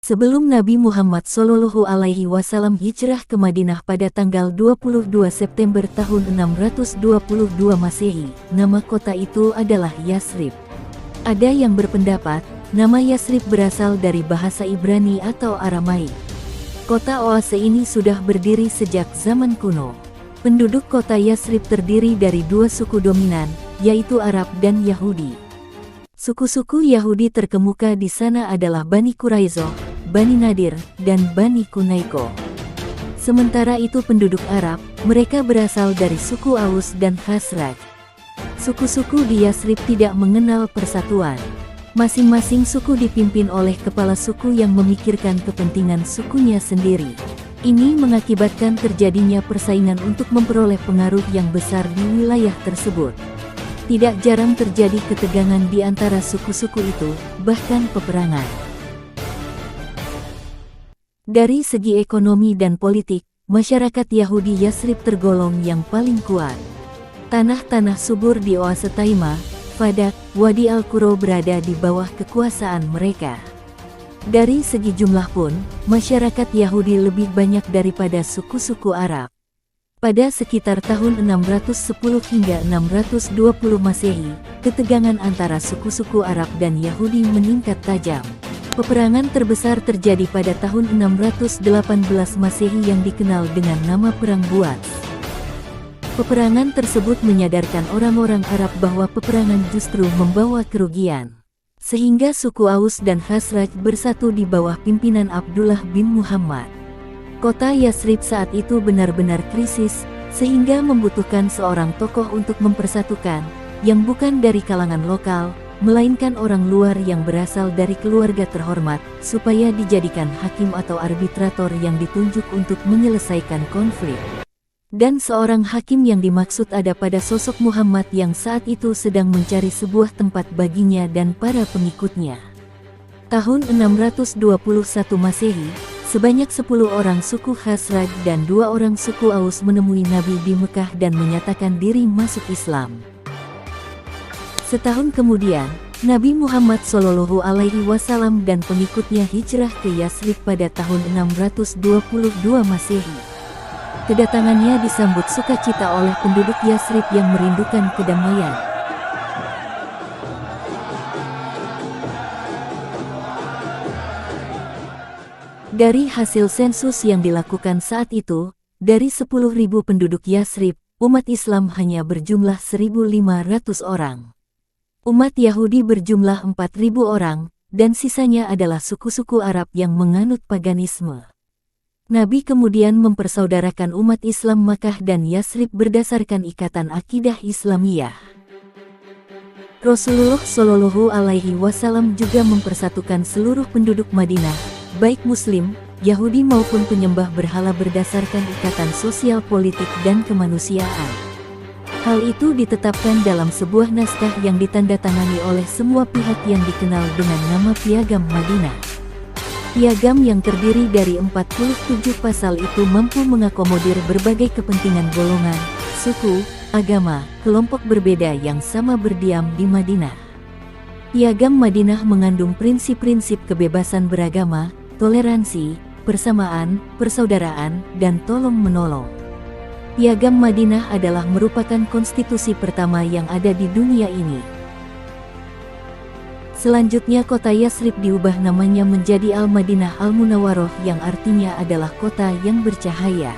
Sebelum Nabi Muhammad SAW hijrah ke Madinah pada tanggal 22 September tahun 622 Masehi, nama kota itu adalah Yasrib. Ada yang berpendapat, nama Yasrib berasal dari bahasa Ibrani atau Aramaik. Kota oase ini sudah berdiri sejak zaman kuno. Penduduk kota Yasrib terdiri dari dua suku dominan, yaitu Arab dan Yahudi. Suku-suku Yahudi terkemuka di sana adalah Bani Quraizoh, Bani Nadir, dan Bani Kunaiko. Sementara itu penduduk Arab, mereka berasal dari suku Aus dan Khazraj. Suku-suku di Yasrib tidak mengenal persatuan. Masing-masing suku dipimpin oleh kepala suku yang memikirkan kepentingan sukunya sendiri. Ini mengakibatkan terjadinya persaingan untuk memperoleh pengaruh yang besar di wilayah tersebut. Tidak jarang terjadi ketegangan di antara suku-suku itu, bahkan peperangan. Dari segi ekonomi dan politik, masyarakat Yahudi Yasrib tergolong yang paling kuat. Tanah-tanah subur di oase Taimah, Fadak, Wadi Al-Quro berada di bawah kekuasaan mereka. Dari segi jumlah pun, masyarakat Yahudi lebih banyak daripada suku-suku Arab. Pada sekitar tahun 610 hingga 620 Masehi, ketegangan antara suku-suku Arab dan Yahudi meningkat tajam. Peperangan terbesar terjadi pada tahun 618 Masehi yang dikenal dengan nama Perang Buats. Peperangan tersebut menyadarkan orang-orang Arab bahwa peperangan justru membawa kerugian. Sehingga suku Aus dan Khazraj bersatu di bawah pimpinan Abdullah bin Muhammad. Kota Yasrib saat itu benar-benar krisis, sehingga membutuhkan seorang tokoh untuk mempersatukan, yang bukan dari kalangan lokal, melainkan orang luar yang berasal dari keluarga terhormat, supaya dijadikan hakim atau arbitrator yang ditunjuk untuk menyelesaikan konflik. Dan seorang hakim yang dimaksud ada pada sosok Muhammad yang saat itu sedang mencari sebuah tempat baginya dan para pengikutnya. Tahun 621 Masehi, sebanyak 10 orang suku Khazraj dan 2 orang suku Aus menemui Nabi di Mekah dan menyatakan diri masuk Islam. Setahun kemudian, Nabi Muhammad SAW dan pengikutnya hijrah ke Yasrib pada tahun 622 Masehi. Kedatangannya disambut sukacita oleh penduduk Yasrib yang merindukan kedamaian. Dari hasil sensus yang dilakukan saat itu, dari 10.000 penduduk Yasrib, umat Islam hanya berjumlah 1.500 orang. Umat Yahudi berjumlah 4.000 orang, dan sisanya adalah suku-suku Arab yang menganut paganisme. Nabi kemudian mempersaudarakan umat Islam Makkah dan Yasrib berdasarkan ikatan akidah Islamiyah. Rasulullah SAW juga mempersatukan seluruh penduduk Madinah, baik Muslim, Yahudi maupun penyembah berhala berdasarkan ikatan sosial politik dan kemanusiaan. Hal itu ditetapkan dalam sebuah naskah yang ditandatangani oleh semua pihak yang dikenal dengan nama Piagam Madinah. Piagam yang terdiri dari 47 pasal itu mampu mengakomodir berbagai kepentingan golongan, suku, agama, kelompok berbeda yang sama berdiam di Madinah. Piagam Madinah mengandung prinsip-prinsip kebebasan beragama, toleransi, persamaan, persaudaraan, dan tolong-menolong. Piagam Madinah adalah merupakan konstitusi pertama yang ada di dunia ini. Selanjutnya kota Yasrib diubah namanya menjadi Al-Madinah Al-Munawwaroh yang artinya adalah kota yang bercahaya.